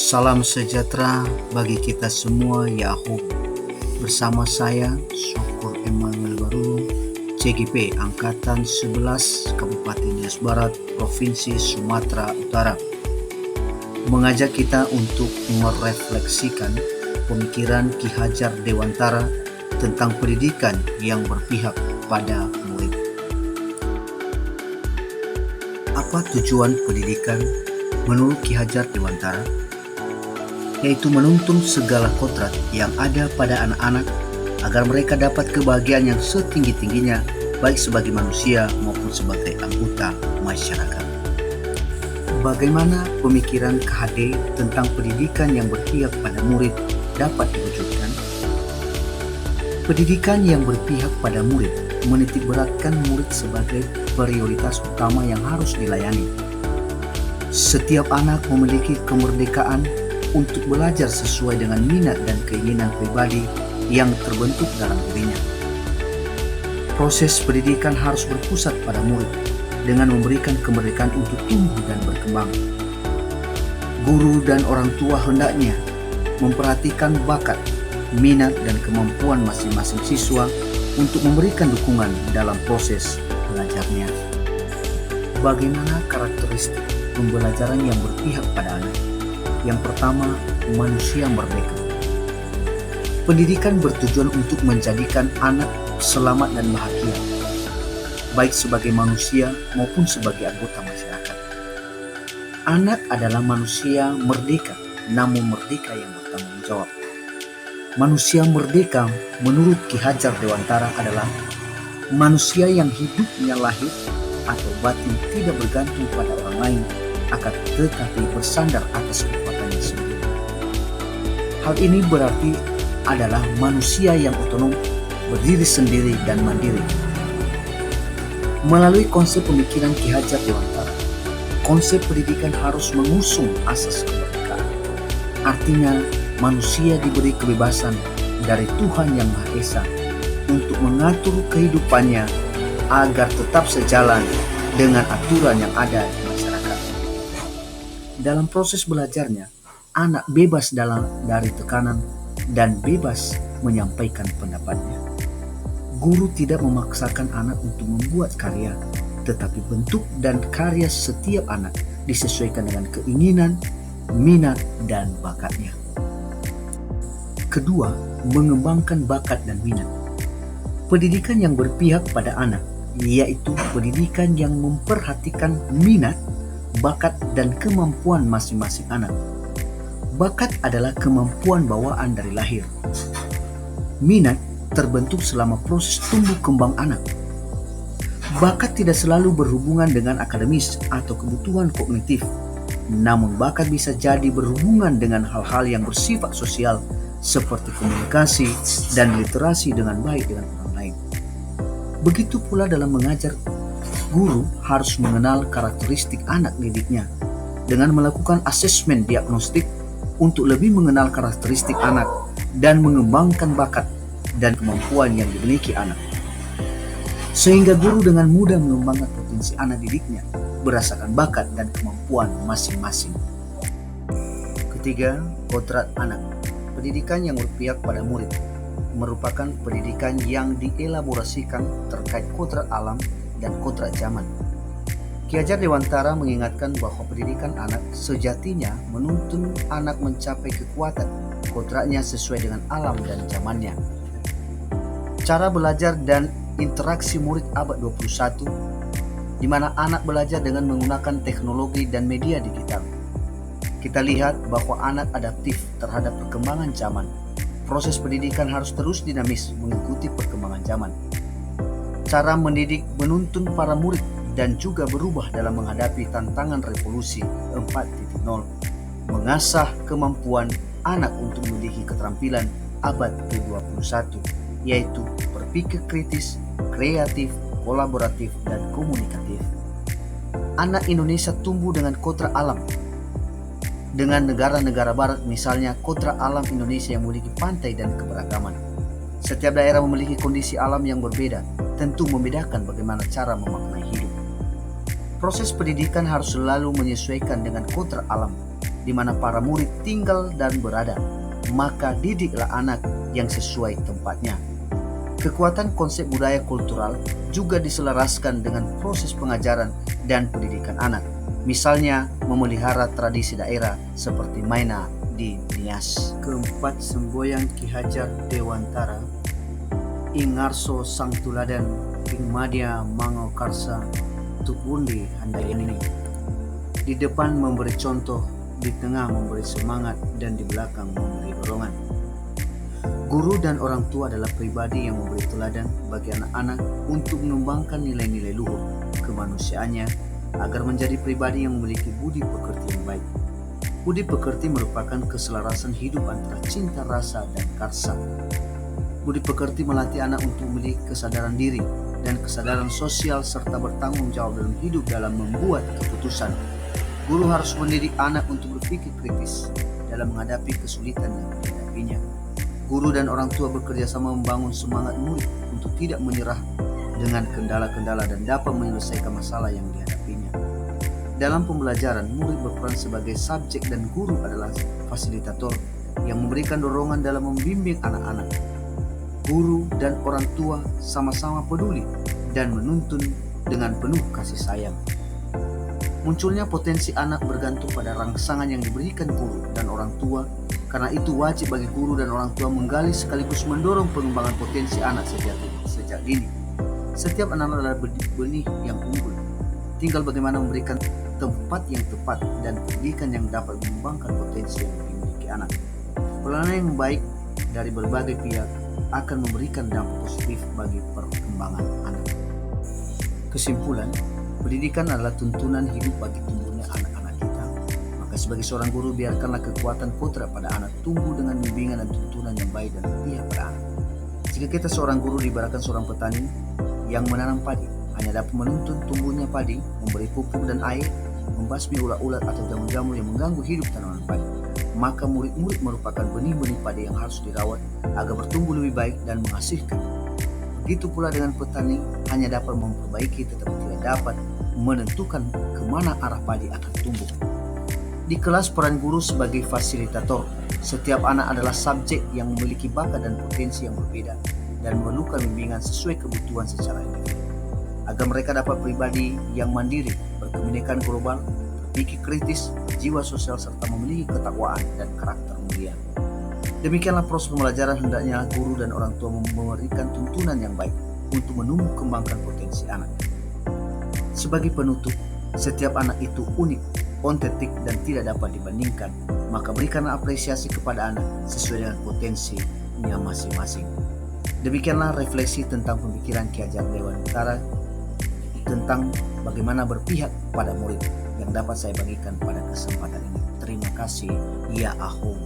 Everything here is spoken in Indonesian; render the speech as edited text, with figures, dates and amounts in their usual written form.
Salam sejahtera bagi kita semua, Yahoo. Bersama saya, Syukur Emmanuel Baru, CGP Angkatan 11 Kabupaten Nias Barat, Provinsi Sumatera Utara. Mengajak kita untuk merefleksikan pemikiran Ki Hajar Dewantara tentang pendidikan yang berpihak pada murid. Apa tujuan pendidikan menurut Ki Hajar Dewantara? Yaitu menuntun segala kodrat yang ada pada anak-anak agar mereka dapat kebahagiaan yang setinggi-tingginya, baik sebagai manusia maupun sebagai anggota masyarakat. Bagaimana pemikiran KHD tentang pendidikan yang berpihak pada murid dapat diwujudkan? Pendidikan yang berpihak pada murid menitikberatkan murid sebagai prioritas utama yang harus dilayani. Setiap anak memiliki kemerdekaan untuk belajar sesuai dengan minat dan keinginan pribadi yang terbentuk dalam dirinya. Proses pendidikan harus berpusat pada murid dengan memberikan kemerdekaan untuk tumbuh dan berkembang. Guru dan orang tua hendaknya memperhatikan bakat, minat, dan kemampuan masing-masing siswa untuk memberikan dukungan dalam proses belajarnya. Bagaimana karakteristik pembelajaran yang berpihak pada anak? Yang pertama, manusia merdeka. Pendidikan bertujuan untuk menjadikan anak selamat dan bahagia, baik sebagai manusia maupun sebagai anggota masyarakat. Anak adalah manusia merdeka, namun merdeka yang bertanggung jawab. Manusia merdeka menurut Ki Hajar Dewantara adalah manusia yang hidupnya lahir atau batin tidak bergantung pada orang lain, akan tetapi bersandar atas kekuatannya sendiri. Hal ini berarti adalah manusia yang otonom, berdiri sendiri dan mandiri. Melalui konsep pemikiran Ki Hajar Dewantara, konsep pendidikan harus mengusung asas kemerdekaan. Artinya, manusia diberi kebebasan dari Tuhan Yang Maha Esa untuk mengatur kehidupannya agar tetap sejalan dengan aturan yang ada di masyarakat. Dalam proses belajarnya, anak bebas dari tekanan dan bebas menyampaikan pendapatnya. Guru tidak memaksakan anak untuk membuat karya, tetapi bentuk dan karya setiap anak disesuaikan dengan keinginan, minat, dan bakatnya. Kedua, mengembangkan bakat dan minat. Pendidikan yang berpihak pada anak, yaitu pendidikan yang memperhatikan minat, bakat, dan kemampuan masing-masing anak. Bakat adalah kemampuan bawaan dari lahir. Minat terbentuk selama proses tumbuh kembang anak. Bakat tidak selalu berhubungan dengan akademis atau kebutuhan kognitif, namun bakat bisa jadi berhubungan dengan hal-hal yang bersifat sosial seperti komunikasi dan literasi dengan baik dengan orang lain. Begitu pula dalam mengajar, guru harus mengenal karakteristik anak didiknya dengan melakukan asesmen diagnostik untuk lebih mengenal karakteristik anak dan mengembangkan bakat dan kemampuan yang dimiliki anak. Sehingga guru dengan mudah mengembangkan potensi anak didiknya berdasarkan bakat dan kemampuan masing-masing. Ketiga, kodrat anak. Pendidikan yang berpihak pada murid merupakan pendidikan yang dielaborasikan terkait kodrat alam dan kodrat zaman. Ki Hajar Dewantara mengingatkan bahwa pendidikan anak sejatinya menuntun anak mencapai kekuatan kodratnya sesuai dengan alam dan zamannya. Cara belajar dan interaksi murid abad 21, di mana anak belajar dengan menggunakan teknologi dan media digital. Kita lihat bahwa anak adaptif terhadap perkembangan zaman. Proses pendidikan harus terus dinamis mengikuti perkembangan zaman. Cara mendidik menuntun para murid dan juga berubah dalam menghadapi tantangan revolusi 4.0, mengasah kemampuan anak untuk memiliki keterampilan abad ke-21, yaitu berpikir kritis, kreatif, kolaboratif, dan komunikatif. Anak Indonesia tumbuh dengan kodrat alam. Dengan negara-negara barat, misalnya kodrat alam Indonesia yang memiliki pantai dan keberagaman. Setiap daerah memiliki kondisi alam yang berbeda, tentu membedakan bagaimana cara memaknai hidup. Proses pendidikan harus selalu menyesuaikan dengan kodrat alam di mana para murid tinggal dan berada, maka didiklah anak yang sesuai tempatnya. Kekuatan konsep budaya kultural juga diselaraskan dengan proses pengajaran dan pendidikan anak. Misalnya memelihara tradisi daerah seperti Maina di Nias. Keempat, semboyan Ki Hajar Dewantara, ing ngarso sang tuladan ing madya mango karsa tukundi handai ini. Di depan memberi contoh, di tengah memberi semangat, dan di belakang memberi dorongan. Guru dan orang tua adalah pribadi yang memberi teladan bagi anak-anak untuk mengembangkan nilai-nilai luhur kemanusiaannya agar menjadi pribadi yang memiliki budi pekerti yang baik. Budi pekerti merupakan keselarasan hidup antara cinta rasa dan karsa. Budi pekerti melatih anak untuk memiliki kesadaran diri dan kesadaran sosial serta bertanggung jawab dalam hidup dalam membuat keputusan. Guru harus mendidik anak untuk berpikir kritis dalam menghadapi kesulitan yang dihadapinya. Guru dan orang tua bekerja sama membangun semangat murid untuk tidak menyerah dengan kendala-kendala dan dapat menyelesaikan masalah yang dihadapinya. Dalam pembelajaran, murid berperan sebagai subjek dan guru adalah fasilitator yang memberikan dorongan dalam membimbing anak-anak. Guru dan orang tua sama-sama peduli dan menuntun dengan penuh kasih sayang. Munculnya potensi anak bergantung pada rangsangan yang diberikan guru dan orang tua. Karena itu wajib bagi guru dan orang tua menggali sekaligus mendorong pengembangan potensi anak sejak dini. Setiap anak adalah benih yang unggul. Tinggal bagaimana memberikan tempat yang tepat dan pendidikan yang dapat mengembangkan potensi yang dimiliki anak. Pelayanan yang baik dari berbagai pihak akan memberikan dampak positif bagi perkembangan anak. Kesimpulan, pendidikan adalah tuntunan hidup bagi tumbuhnya anak-anak kita. Maka sebagai seorang guru, biarkanlah kekuatan kodrat pada anak tumbuh dengan bimbingan dan tuntunan yang baik dan berpihak pada anak. Jika kita seorang guru diibaratkan seorang petani yang menanam padi, hanya dapat menuntun tumbuhnya padi, memberi pupuk dan air, membasmi ulat-ulat atau jamur-jamur yang mengganggu hidup tanaman padi. Maka murid-murid merupakan benih-benih padi yang harus dirawat agar bertumbuh lebih baik dan menghasilkan. Begitu pula dengan petani, hanya dapat memperbaiki tetapi tidak dapat menentukan kemana arah padi akan tumbuh. Di kelas, peran guru sebagai fasilitator. Setiap anak adalah subjek yang memiliki bakat dan potensi yang berbeda dan memerlukan bimbingan sesuai kebutuhan secara individu. Agar mereka dapat pribadi yang mandiri, berkomunikasi global, berpikir kritis, berjiwa sosial, serta memiliki ketakwaan dan karakter mulia. Demikianlah proses pembelajaran hendaknya guru dan orang tua memberikan tuntunan yang baik untuk menumbuh kembangkan potensi anak. Sebagai penutup, setiap anak itu unik, otentik, dan tidak dapat dibandingkan. Maka berikanlah apresiasi kepada anak sesuai dengan potensinya masing-masing. Demikianlah refleksi tentang pemikiran Ki Hajar Dewantara tentang bagaimana berpihak pada murid yang dapat saya bagikan pada kesempatan ini. Terima kasih. Ya Ahum.